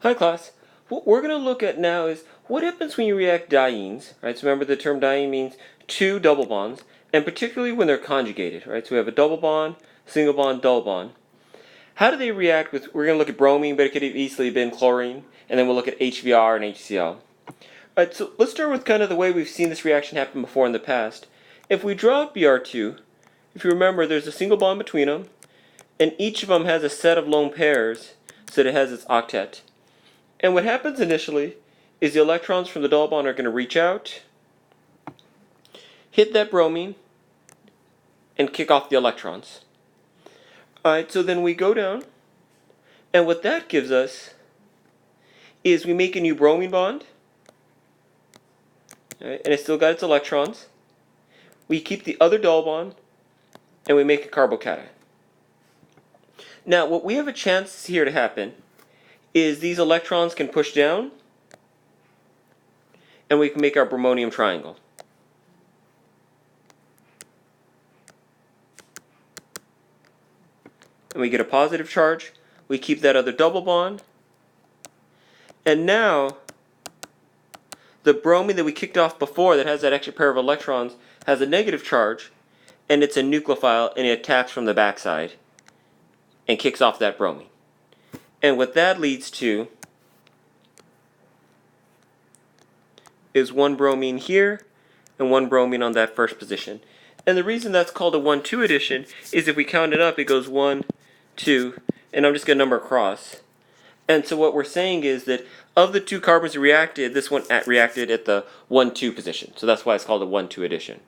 Hi class. What we're going to look at now is what happens when you react dienes, right? So remember the term diene means two double bonds, and particularly when they're conjugated, right? So we have a double bond, single bond, double bond. How do they react with, we're going to look at bromine, but it could have easily been chlorine, and then we'll look at HBr and HCl. Alright, so let's start with kind of the way we've seen this reaction happen before in the past. If we draw Br2, if you remember there's a single bond between them, and each of them has a set of lone pairs, so that it has its octet. And what happens initially is the electrons from the double bond are going to reach out, hit that bromine, and kick off the electrons. Alright, so then we go down, and what that gives us is we make a new bromine bond, right, and it's still got its electrons. We keep the other double bond, and we make a carbocation. Now, what we have a chance here to happen is these electrons can push down, and we can make our bromonium triangle. And we get a positive charge. We keep that other double bond. And now, the bromine that we kicked off before that has that extra pair of electrons has a negative charge, and it's a nucleophile, and it attacks from the backside and kicks off that bromine. And what that leads to is one bromine here and one bromine on that first position. And the reason that's called a 1-2 addition is if we count it up, it goes 1, 2, and I'm just going to number across. And so what we're saying is that of the two carbons that reacted, this one reacted at the 1-2 position. So that's why it's called a 1-2 addition.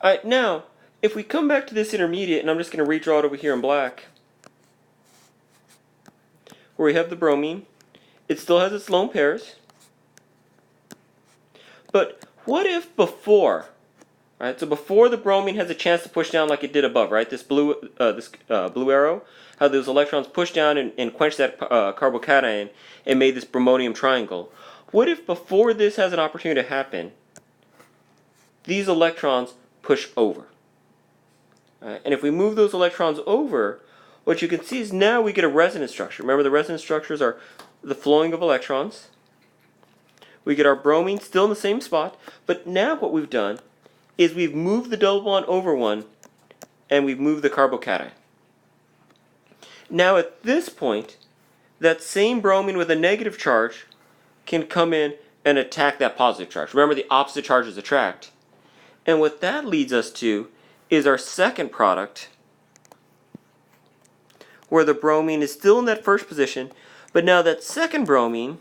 Alright, now, if we come back to this intermediate, and I'm just going to redraw it over here in black, where we have the bromine, it still has its lone pairs. But what if before, right? So before the bromine has a chance to push down like it did above, right? This blue arrow, how those electrons push down and quench that carbocation and made this bromonium triangle. What if before this has an opportunity to happen, these electrons push over? And if we move those electrons over, what you can see is now we get a resonance structure. Remember, the resonance structures are the flowing of electrons. We get our bromine still in the same spot, but now what we've done is we've moved the double bond over one, and we've moved the carbocation. Now at this point, that same bromine with a negative charge can come in and attack that positive charge. Remember, the opposite charges attract. And what that leads us to is our second product, where the bromine is still in that first position, but now that second bromine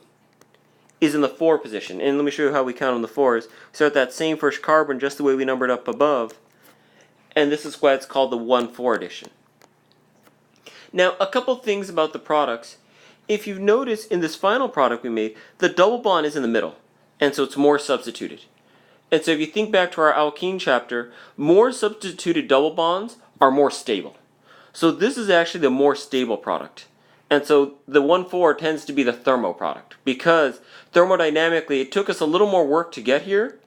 is in the 4 position. And let me show you how we count on the 4s. We start that same first carbon just the way we numbered up above. And this is why it's called the 1-4 addition. Now, a couple things about the products. If you've noticed in this final product we made, the double bond is in the middle. And so it's more substituted. And so if you think back to our alkene chapter, more substituted double bonds are more stable. So this is actually the more stable product. And so the 1-4 tends to be the thermo product, because thermodynamically it took us a little more work to get here,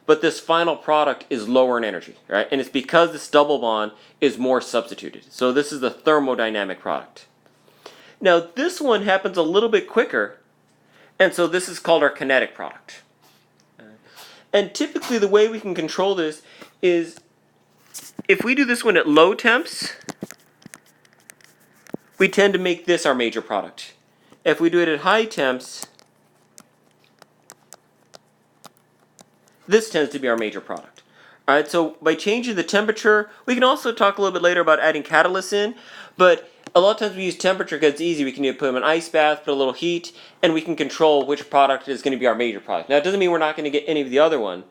but this final product is lower in energy, right? And it's because this double bond is more substituted. So this is the thermodynamic product. Now this one happens a little bit quicker, and so this is called our kinetic product. And typically the way we can control this is if we do this one at low temps, we tend to make this our major product. If we do it at high temps, this tends to be our major product. Alright, so by changing the temperature, we can also talk a little bit later about adding catalysts in, but a lot of times we use temperature because it's easy. We can either put them in an ice bath, put a little heat, and we can control which product is going to be our major product. Now it doesn't mean we're not going to get any of the other one,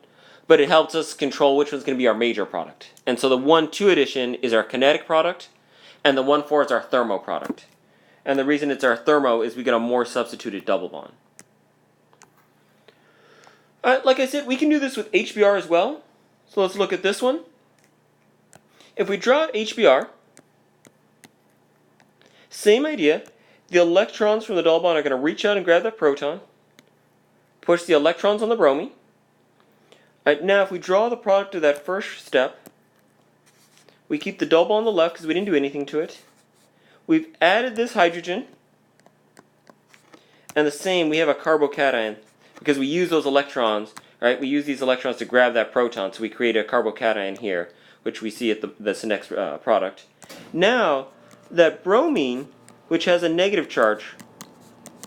but it helps us control which one's going to be our major product. And so the 1-2 addition is our kinetic product, and the 1-4 is our thermo product. And the reason it's our thermo is we get a more substituted double bond. Like I said, we can do this with HBr as well. So let's look at this one. If we draw HBr, same idea. The electrons from the double bond are going to reach out and grab that proton, push the electrons on the bromine. Now if we draw the product of that first step, we keep the double bond on the left because we didn't do anything to it. We've added this hydrogen, And the same, we have a carbocation because we use those electrons, right? We use these electrons to grab that proton, so we create a carbocation here, which we see at this next product. Now, that bromine, which has a negative charge,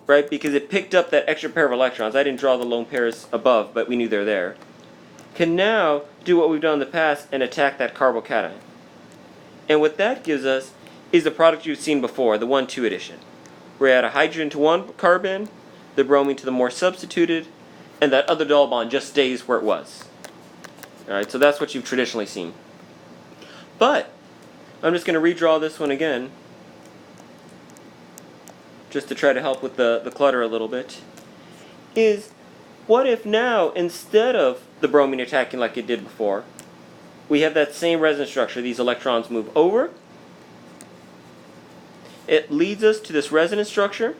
right, because it picked up that extra pair of electrons, I didn't draw the lone pairs above, but we knew they're there, can now do what we've done in the past and attack that carbocation. And what that gives us is the product you've seen before, the 1,2 addition. We add a hydrogen to one carbon, the bromine to the more substituted, and that other double bond just stays where it was. Alright, so that's what you've traditionally seen. But, I'm just going to redraw this one again, just to try to help with the clutter a little bit, is what if now, instead of the bromine attacking like it did before, we have that same resonance structure. These electrons move over. It leads us to this resonance structure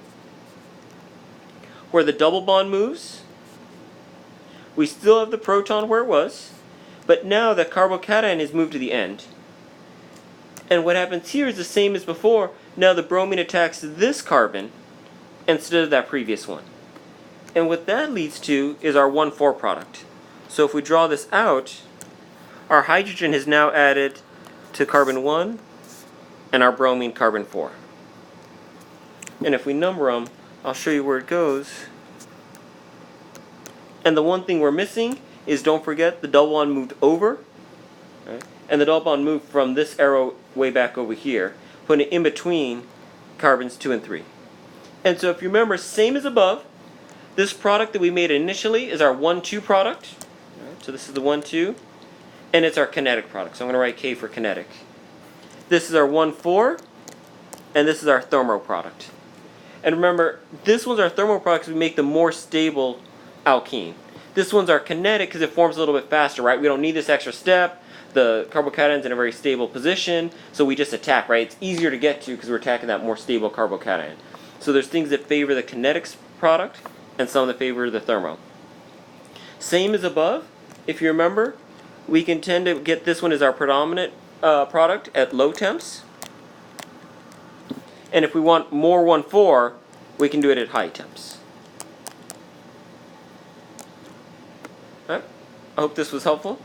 where the double bond moves. We still have the proton where it was, but now the carbocation is moved to the end. And what happens here is the same as before. Now the bromine attacks this carbon instead of that previous one. And what that leads to is our 1,4 product. So if we draw this out, our hydrogen is now added to carbon 1 and our bromine carbon 4. And if we number them, I'll show you where it goes. And the one thing we're missing is, don't forget, the double bond moved over. Right? And the double bond moved from this arrow way back over here, putting it in between carbons 2 and 3. And so if you remember, same as above, this product that we made initially is our 1,2 product. Right? So this is the 1,2. And it's our kinetic product. So I'm going to write K for kinetic. This is our 1,4. And this is our thermo product. And remember, this one's our thermo product because we make the more stable alkene. This one's our kinetic because it forms a little bit faster, right? We don't need this extra step. The carbocation's in a very stable position, so we just attack, right? It's easier to get to because we're attacking that more stable carbocation. So there's things that favor the kinetics product and some that favor the thermo. Same as above. If you remember, we can tend to get this one as our predominant product at low temps. And if we want more 1,4, we can do it at high temps. Alright, I hope this was helpful.